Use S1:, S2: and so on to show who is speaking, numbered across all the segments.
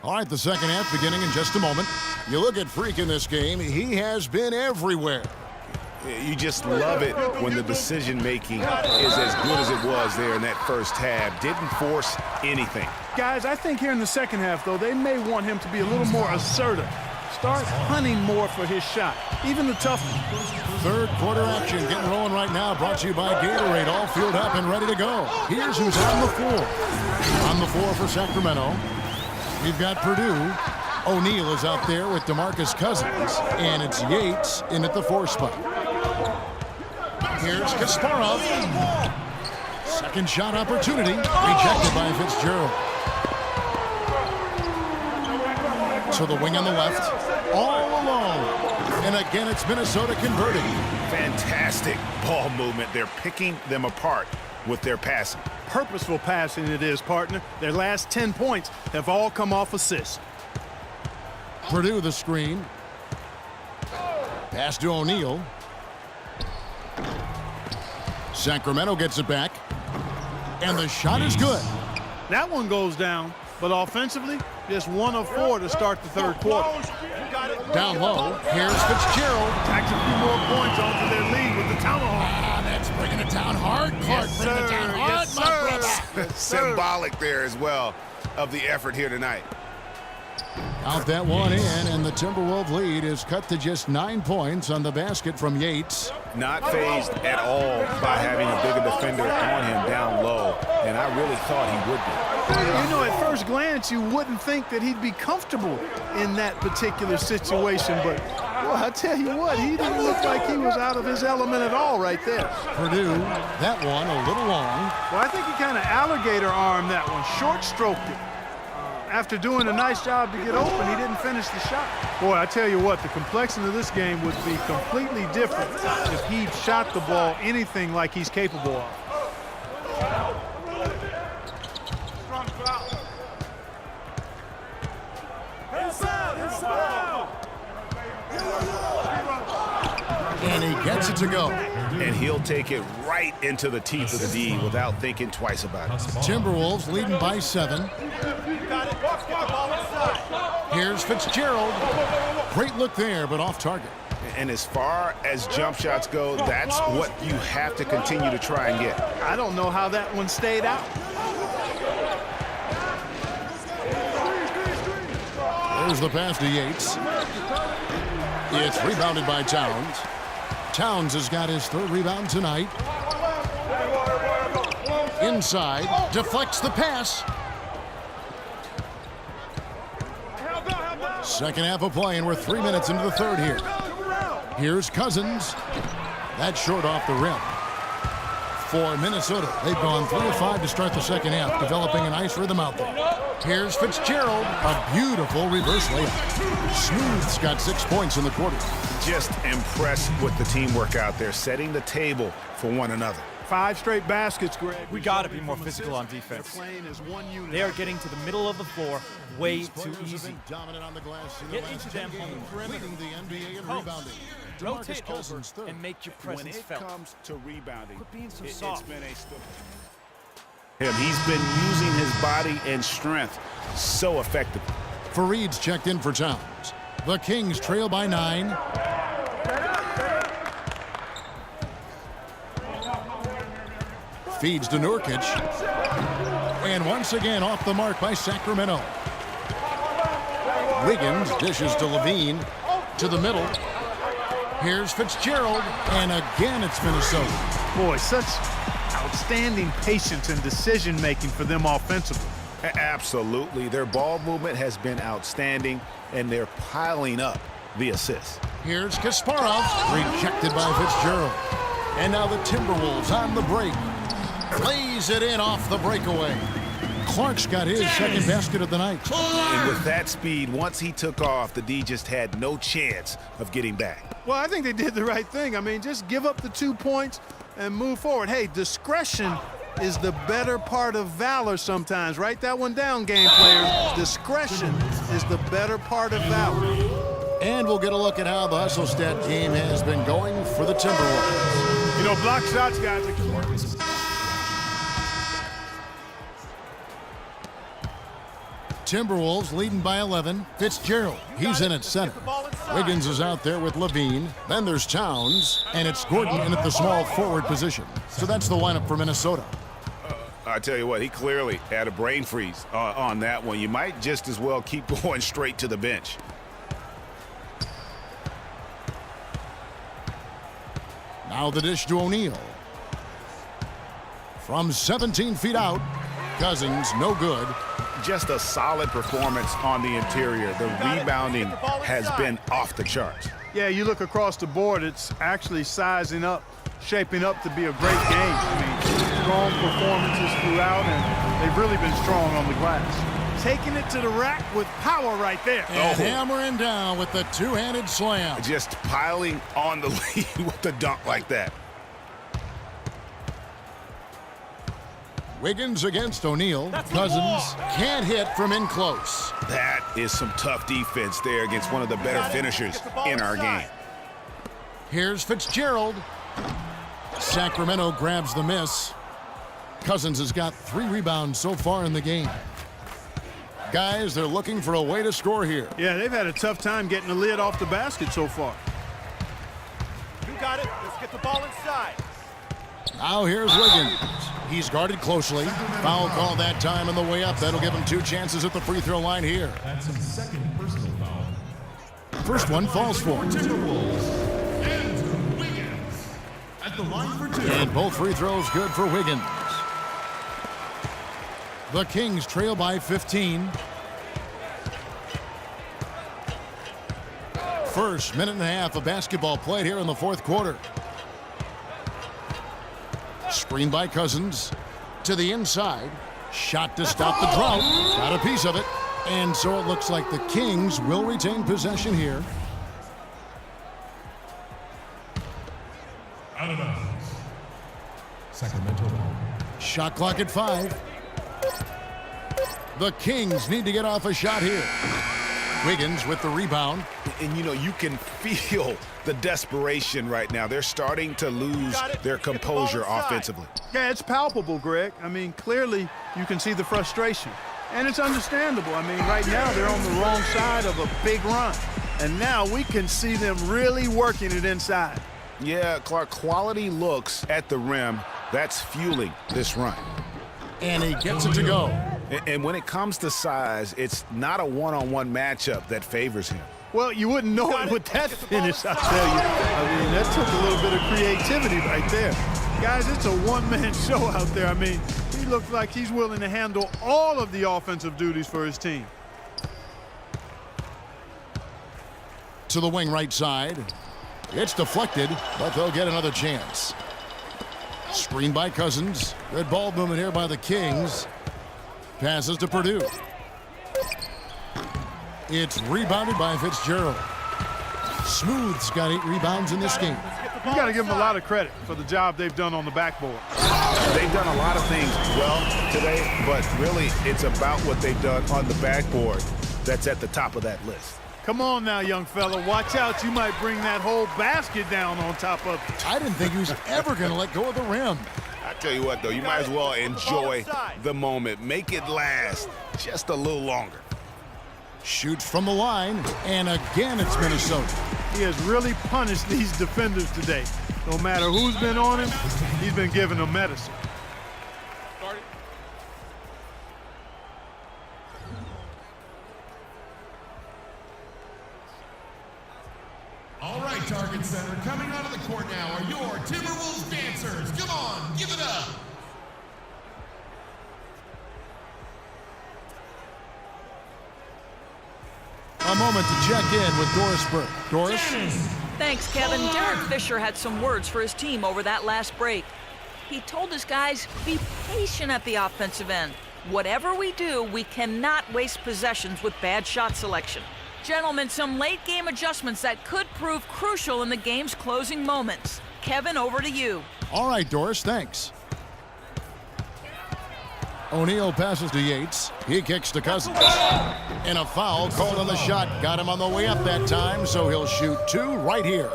S1: All right, the second half beginning in just a moment. You look at Freak in this game, he has been everywhere.
S2: You just love it when the decision-making is as good as it was there in that first half. Didn't force anything.
S3: Guys, I think here in the second half, though, they may want him to be a little more assertive. Start hunting more for his shot, even the tough one.
S1: Third quarter action getting rolling right now, brought to you by Gatorade, all filled up and ready to go. Here's who's on the floor. On the floor for Sacramento, we've got Purdue. O'Neal is out there with DeMarcus Cousins, and it's Yates in at the 4 spot. Here's Kasparov. Second shot opportunity, rejected by Fitzgerald. So the wing on the left, all alone. And again, it's Minnesota converting.
S2: Fantastic ball movement. They're picking them apart with their passing.
S3: Purposeful passing it is, partner. Their last 10 points have all come off assists.
S1: Purdue the screen. Pass to O'Neal. Sacramento gets it back. And the shot is good.
S3: That one goes down, but offensively, just 1 of 4 to start the third quarter.
S1: Down low, here's Fitzgerald.
S3: Tacks a few more points onto their lead with the tomahawk.
S1: That's bringing it down hard. Clark bringing it down hard,
S3: Yes,
S1: my brother.
S2: Symbolic there as well of the effort here tonight.
S1: Count that one in, and the Timberwolves lead is cut to just 9 points on the basket from Yates.
S2: Not fazed at all by having a bigger defender on him down low, and I really thought he would be.
S3: You know, at first glance, you wouldn't think that he'd be comfortable in that particular situation, but, well, I tell you what, he didn't look like he was out of his element at all right there.
S1: Purdue, that one a little long.
S3: Well, I think he kind of alligator armed that one, short-stroked it. After doing a nice job to get open, he didn't finish the shot. Boy, I tell you what, the complexion of this game would be completely different if he shot the ball anything like he's capable of.
S1: And he gets it to go.
S2: And he'll take it right into the teeth of the D without thinking twice about it.
S1: Timberwolves leading by 7. Here's Fitzgerald. Great look there, but off target.
S2: And as far as jump shots go, that's what you have to continue to try and get.
S3: I don't know how that one stayed out.
S1: There's the pass to Yates. It's rebounded by Towns. Towns has got his 3rd rebound tonight. Inside, deflects the pass. Second half of play, and we're 3 minutes into the third here. Here's Cousins. That's short off the rim. For Minnesota, they've gone 3 of 5 to start the second half, developing a nice rhythm out there. Here's Fitzgerald, a beautiful reverse layup. Smooth's got 6 points in the quarter.
S2: Just impressed with the teamwork out there, setting the table for one another.
S3: 5 straight baskets, Greg.
S4: We got to be more physical on defense. They are getting to the middle of the floor way too easy. Get into them on the perimeter. Rotate over and make your presence
S2: When it
S4: felt.
S2: comes to rebounding,
S4: Quit being so
S2: it's
S4: soft.
S2: been He's been using his body and strength so effectively.
S1: Fareed's checked in for Towns. The Kings trail by 9. Feeds to Nurkic. And once again off the mark by Sacramento. Wiggins dishes to Levine. To the middle. Here's Fitzgerald. And again it's Minnesota.
S3: Boy, such outstanding patience and decision-making for them offensively.
S2: Absolutely. Their ball movement has been outstanding, and they're piling up the assists.
S1: Here's Kasparov. Rejected by Fitzgerald. And now the Timberwolves on the break. Plays it in off the breakaway. Clark's got his second basket of the night.
S2: And with that speed, once he took off, the D just had no chance of getting back.
S3: Well, I think they did the right thing. I mean, just give up the 2 points and move forward. Hey, discretion is the better part of valor sometimes. Write that one down, game players. Discretion is the better part of valor.
S1: And we'll get a look at how the Hustle Stat game has been going for the Timberwolves.
S3: You know, block shots, guys.
S1: Timberwolves leading by 11. Fitzgerald, he's in at center. Wiggins is out there with Levine. Then there's Towns, and it's Gordon in at the small forward position. So that's the lineup for Minnesota.
S2: I tell you what, he clearly had a brain freeze on that one. You might just as well keep going straight to the bench.
S1: Now the dish to O'Neal. From 17 feet out, Cousins, no good.
S2: Just a solid performance on the interior. The rebounding has been off the charts.
S3: Yeah, you look across the board, it's actually sizing up, shaping up to be a great game. I mean, strong performances throughout, and they've really been strong on the glass. Taking it to the rack with power right there.
S1: And hammering down with the two-handed slam.
S2: Just piling on the lead with the dunk like that.
S1: Wiggins against O'Neal. Cousins can't hit from in close.
S2: That is some tough defense there against one of the better finishers in our game.
S1: Here's Fitzgerald. Sacramento grabs the miss. Cousins has got 3 rebounds so far in the game. Guys, they're looking for a way to score here.
S3: Yeah, they've had a tough time getting the lid off the basket so far.
S4: You got it. Let's get the ball inside.
S1: Now here's Wiggins. He's guarded closely. Foul call that time on the way up. That'll give him 2 chances at the free throw line here.
S5: That's his second personal foul.
S1: First one falls for him.
S5: Timberwolves, Andrew Wiggins at the line for 2.
S1: And both free throws good for Wiggins. The Kings trail by 15. First minute and a half of basketball played here in the fourth quarter. Screen by Cousins to the inside. Shot to stop the drought. Got a piece of it. And so it looks like the Kings will retain possession here.
S5: Out of bounds. Sacramento ball.
S1: Shot clock at 5. The Kings need to get off a shot here. Wiggins with the rebound.
S2: And, you know, you can feel the desperation right now. They're starting to lose their composure offensively.
S3: Yeah, it's palpable, Greg. I mean, clearly you can see the frustration. And it's understandable. I mean, right now they're on the wrong side of a big run. And now we can see them really working it inside.
S2: Yeah, Clark, quality looks at the rim. That's fueling this run.
S1: And he gets it to go.
S2: And when it comes to size, it's not a one-on-one matchup that favors him.
S3: Well, you wouldn't know it with that finish, I tell you. I mean, that took a little bit of creativity right there. Guys, it's a one-man show out there. I mean, he looks like he's willing to handle all of the offensive duties for his team.
S1: To the wing right side. It's deflected, but they'll get another chance. Screen by Cousins. Good ball movement here by the Kings. Passes to Purdue. It's rebounded by Fitzgerald. Smooth's got 8 rebounds in this game.
S3: You got to give them a lot of credit for the job they've done on the backboard.
S2: They've done a lot of things well today, but really it's about what they've done on the backboard that's at the top of that list.
S3: Come on now, young fella. Watch out. You might bring that whole basket down on top of it.
S1: I didn't think he was ever going to let go of the rim.
S2: I tell you what, though, you might as well enjoy the moment. Make it last just a little longer.
S1: Shoots from the line, and again it's Minnesota.
S3: He has really punished these defenders today. No matter who's been on him, he's been giving them medicine.
S5: All right, Target Center, coming out of the court now are your Timberwolves dancers. Come on, give it up.
S1: A moment to check in with Doris Burke. Doris?
S6: Thanks, Kevin. Derek Fisher had some words for his team over that last break. He told his guys, be patient at the offensive end. Whatever we do, we cannot waste possessions with bad shot selection. Gentlemen, some late-game adjustments that could prove crucial in the game's closing moments. Kevin, over to you.
S1: All right, Doris, thanks. O'Neal passes to Yates. He kicks to Cousins. And a foul called on the shot. Got him on the way up that time, so he'll shoot 2 right here.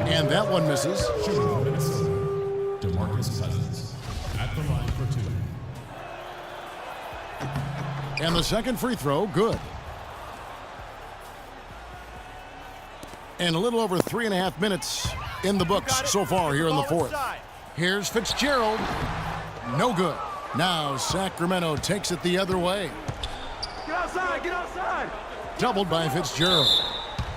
S1: And that one misses.
S5: DeMarcus Cousins at the line for 2.
S1: And the second free throw, good. And a little over 3.5 minutes in the books so far here in the fourth. Here's Fitzgerald. No good. Now Sacramento takes it the other way.
S3: Get outside, get outside.
S1: Doubled by Fitzgerald.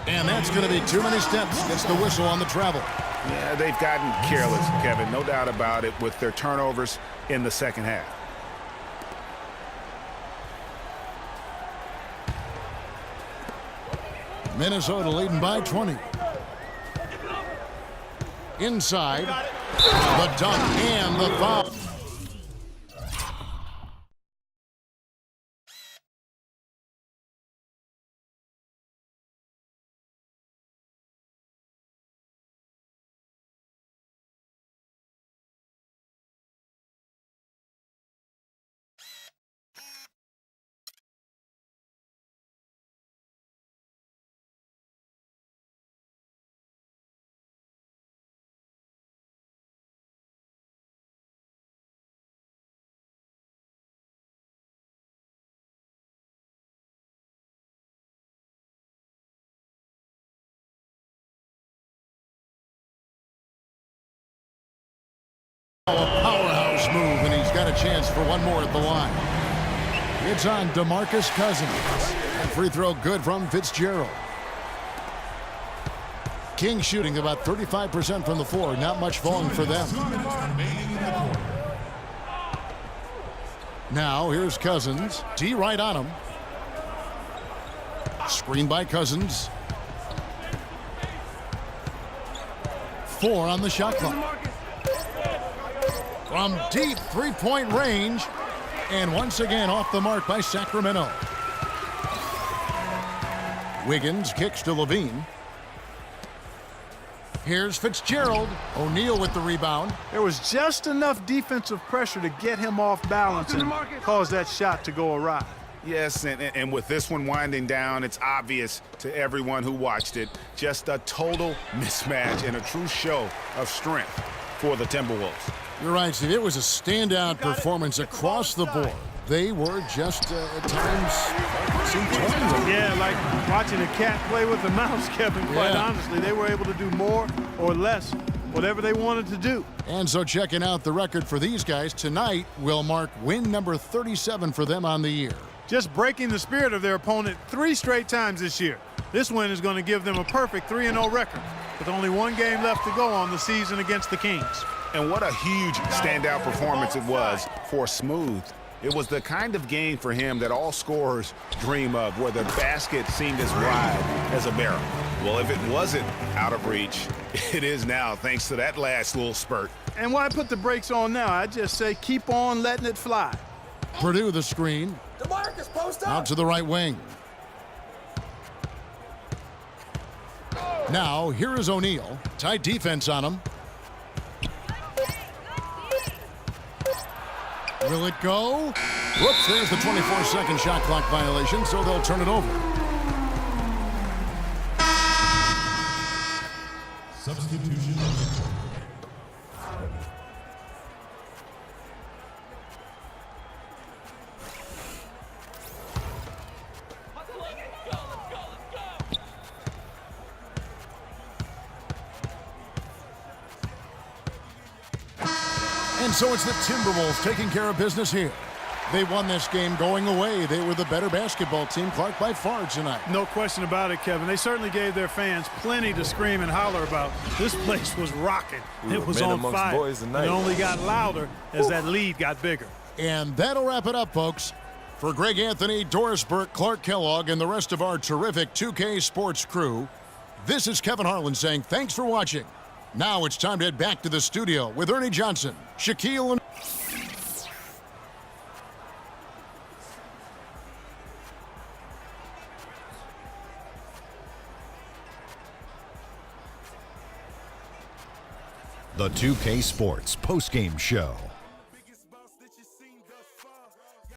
S1: And that's going to be too many steps. Gets the whistle on the travel.
S2: Yeah, they've gotten careless, Kevin. No doubt about it with their turnovers in the second half.
S1: Minnesota leading by 20. Inside. The dunk and the foul. A powerhouse move, and he's got a chance for one more at the line. It's on DeMarcus Cousins. And free throw good from Fitzgerald. King shooting about 35% from the floor. Not much falling for them. Now here's Cousins. D right on him. Screen by Cousins. 4 on the shot clock. From deep three-point range. And once again off the mark by Sacramento. Wiggins kicks to Levine. Here's Fitzgerald. O'Neal with the rebound.
S3: There was just enough defensive pressure to get him off balance and cause that shot to go awry.
S2: Yes, and with this one winding down, it's obvious to everyone who watched it. Just a total mismatch and a true show of strength for the Timberwolves.
S1: You're right, Steve. It was a standout performance across the board. They were just, at times, seemed toying.
S3: Yeah, like watching a cat play with a mouse, Kevin, quite honestly. They were able to do more or less, whatever they wanted to do.
S1: And so checking out the record for these guys tonight will mark win number 37 for them on the year.
S3: Just breaking the spirit of their opponent 3 straight times this year. This win is going to give them a perfect 3-0 record with only 1 game left to go on the season against the Kings.
S2: And what a huge standout performance it was for Smooth. It was the kind of game for him that all scorers dream of, where the basket seemed as wide as a barrel. Well, if it wasn't out of reach, it is now, thanks to that last little spurt.
S3: And why put the brakes on now? I just say keep on letting it fly.
S1: Purdue the screen.
S7: DeMarcus, post up.
S1: Out to the right wing. Now, here is O'Neal. Tight defense on him. Will it go? Whoops, there's the 24-second shot clock violation, so they'll turn it over.
S5: Substitution.
S1: And so it's the Timberwolves taking care of business here. They won this game going away. They were the better basketball team, Clark, by far tonight.
S3: No question about it, Kevin. They certainly gave their fans plenty to scream and holler about. This place was rocking. It was on fire. It only got louder as that lead got bigger.
S1: And that'll wrap it up, folks. For Greg Anthony, Doris Burke, Clark Kellogg, and the rest of our terrific 2K Sports crew, this is Kevin Harlan saying thanks for watching. Now it's time to head back to the studio with Ernie Johnson, Shaquille, and...
S8: The 2K Sports postgame show.